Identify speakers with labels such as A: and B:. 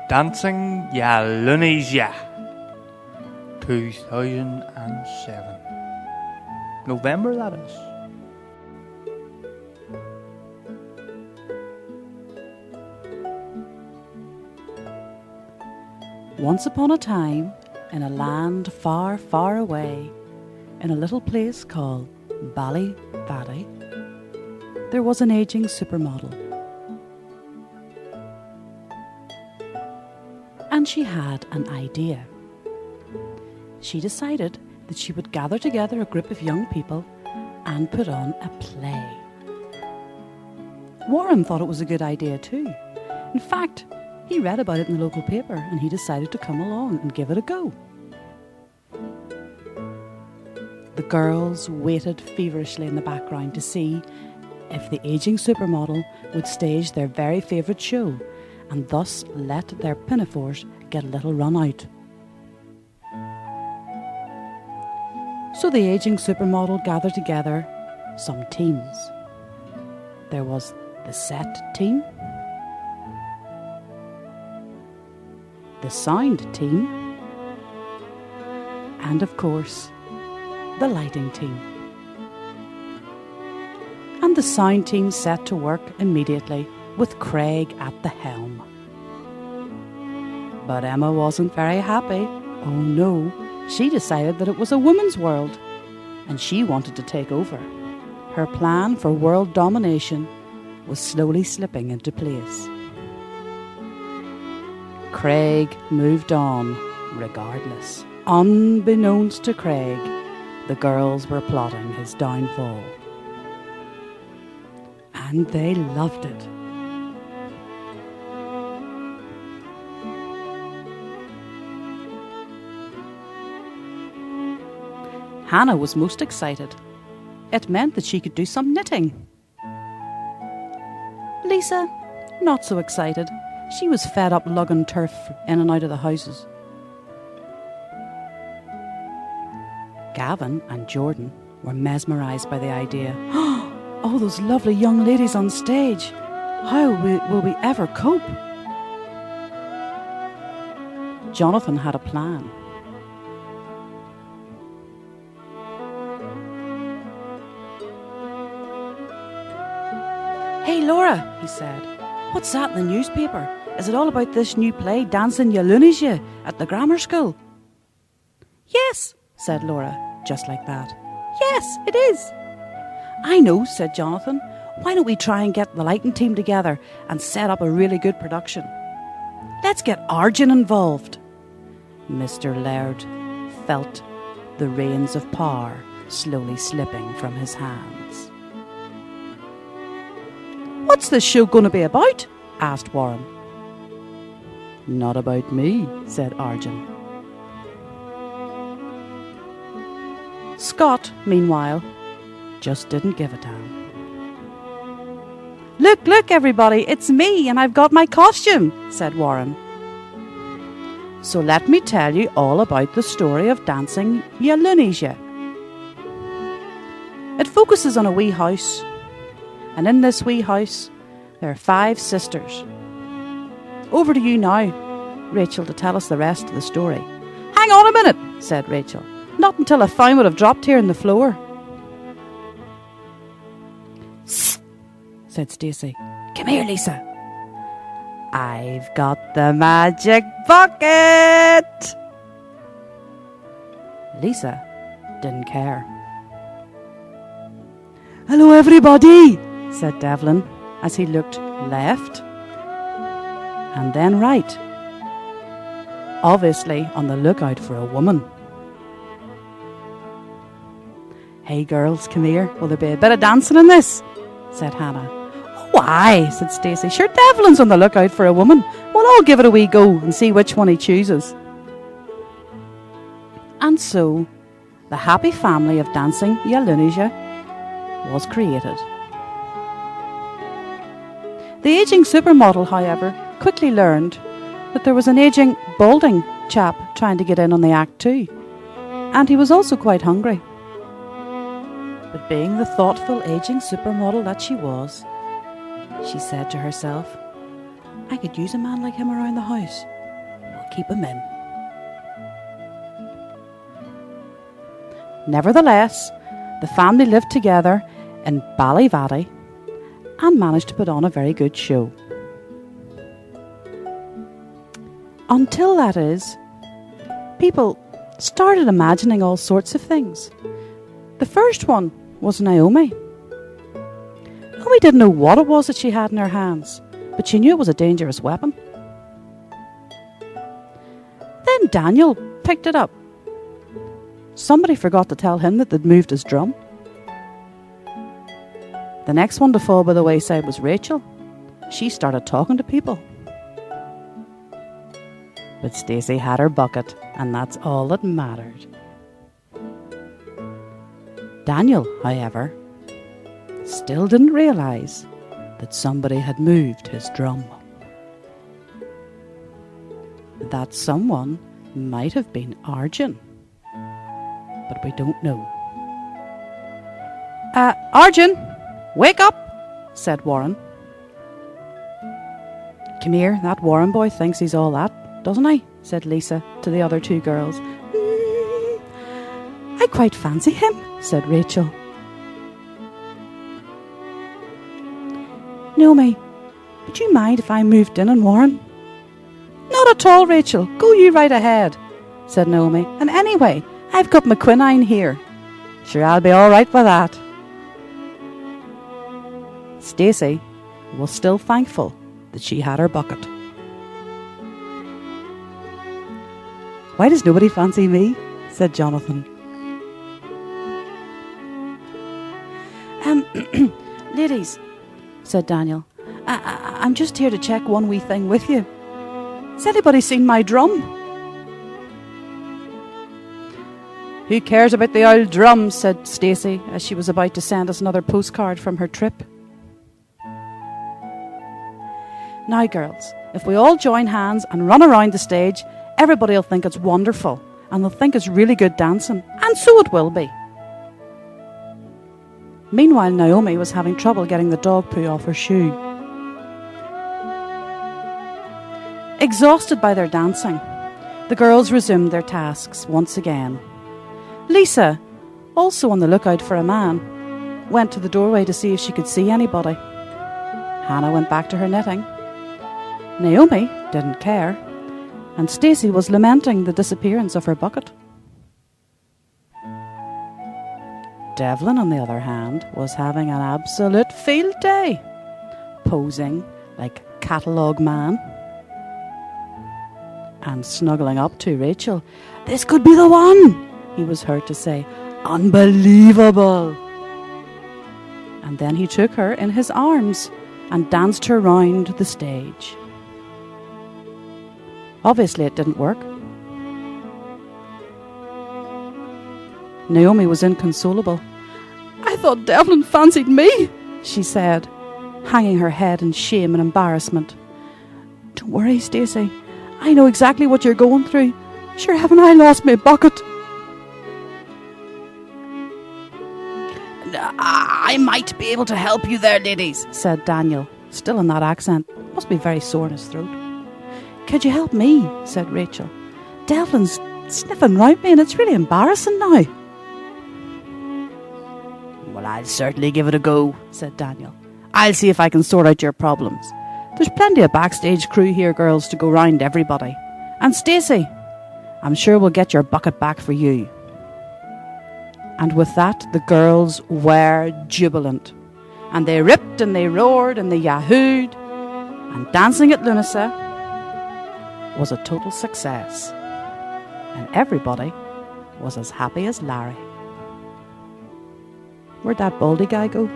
A: Dancing Ya Loonies Ya 2007. November, that is.
B: Once upon a time, in a land far, far away, in a little place called Ballyvaddy, there was an aging supermodel. And she had an idea. She decided that she would gather together a group of young people and put on a play. Warren thought it was a good idea too. In fact, he read about it in the local paper and he decided to come along and give it a go. The girls waited feverishly in the background to see if the aging supermodel would stage their very favourite show and thus let their pinafores get a little run out. So the aging supermodel gathered together some teams. There was the set team, the sound team, and of course, the lighting team. And the sound team set to work immediately with Craig at the helm. But Emma wasn't very happy. Oh no, she decided that it was a woman's world and she wanted to take over. Her plan for world domination was slowly slipping into place. Craig moved on regardless. Unbeknownst to Craig, the girls were plotting his downfall. And they loved it. Hannah was most excited. It meant that she could do some knitting. Lisa, not so excited. She was fed up lugging turf in and out of the houses. Gavin and Jordan were mesmerised by the idea. Oh, those lovely young ladies on stage. How will we ever cope? Jonathan had a plan. Hey Laura, he said, what's that in the newspaper? Is it all about this new play, Dancing Ya Loonies Ya, at the grammar school? Yes, said Laura, just like that. Yes, it is. I know, said Jonathan. Why don't we try and get the lighting team together and set up a really good production? Let's get Arjun involved. Mr. Laird felt the reins of power slowly slipping from his hands. What's this show going to be about? Asked Warren. Not about me, said Arjun. Scott, meanwhile, just didn't give a damn. Look, everybody, it's me and I've got my costume, said Warren. So let me tell you all about the story of Dancing Ya Loonies Ya. It focuses on a wee house, and in this wee house there are 5 sisters. Over to you now, Rachel, to tell us the rest of the story. Hang on a minute, said Rachel. Not until I find what I've dropped here on the floor. Sst, said Stacey. Come here, Lisa. I've got the magic bucket. Lisa didn't care. Hello, everybody, said Devlin as he looked left and then right, obviously on the lookout for a woman. Hey girls, come here. Will there be a bit of dancing in this? Said Hannah. Why? Said Stacey. Sure, Devlin's on the lookout for a woman. We'll all give it a wee go and see which one he chooses. And so, the happy family of Dancing Ya Loonies Ya was created. The ageing supermodel, however, quickly learned that there was an ageing, balding chap trying to get in on the act too. And he was also quite hungry. But being the thoughtful ageing supermodel that she was, she said to herself, I could use a man like him around the house, keep him in. Nevertheless, the family lived together in Ballyvatty and managed to put on a very good show. Until, that is, people started imagining all sorts of things. The first one was Naomi. Naomi didn't know what it was that she had in her hands, but she knew it was a dangerous weapon. Then Daniel picked it up. Somebody forgot to tell him that they'd moved his drum. The next one to fall by the wayside was Rachel. She started talking to people. But Stacey had her bucket, and that's all that mattered. Daniel, however, still didn't realise that somebody had moved his drum. That someone might have been Arjun, but we don't know. Arjun, wake up, said Warren. Come here, that Warren boy thinks he's all that, doesn't he? Said Lisa to the other two girls. I quite fancy him, said Rachel. Naomi, would you mind if I moved in on Warren? Not at all, Rachel. Go you right ahead, said Naomi. And anyway, I've got my quinine here. Sure, I'll be all right with that. Stacey was still thankful that she had her bucket. Why does nobody fancy me? Said Jonathan. Ladies, said Daniel, I'm just here to check one wee thing with you. Has anybody seen my drum? Who cares about the old drum, said Stacey, as she was about to send us another postcard from her trip. Now, girls, if we all join hands and run around the stage, everybody will think it's wonderful, and they'll think it's really good dancing, and so it will be. Meanwhile, Naomi was having trouble getting the dog poo off her shoe. Exhausted by their dancing, the girls resumed their tasks once again. Lisa, also on the lookout for a man, went to the doorway to see if she could see anybody. Hannah went back to her knitting. Naomi didn't care, and Stacey was lamenting the disappearance of her bucket. Devlin, on the other hand, was having an absolute field day, posing like a catalogue man and snuggling up to Rachel. This could be the one, he was heard to say. Unbelievable. And then he took her in his arms and danced her round the stage. Obviously it didn't work. Naomi was inconsolable. I thought Devlin fancied me, she said, hanging her head in shame and embarrassment. Don't worry, Stacey. I know exactly what you're going through. Sure, haven't I lost my bucket? I might be able to help you there, ladies, said Daniel, still in that accent. Must be very sore in his throat. Could you help me? Said Rachel. Devlin's sniffing round me and it's really embarrassing now. Well, I'll certainly give it a go, said Daniel. I'll see if I can sort out your problems. There's plenty of backstage crew here, girls, to go round everybody. And Stacey, I'm sure we'll get your bucket back for you. And with that, the girls were jubilant. And they ripped and they roared and they yahooed. And dancing at Lughnasa was a total success. And everybody was as happy as Larry. Where'd that baldy guy go?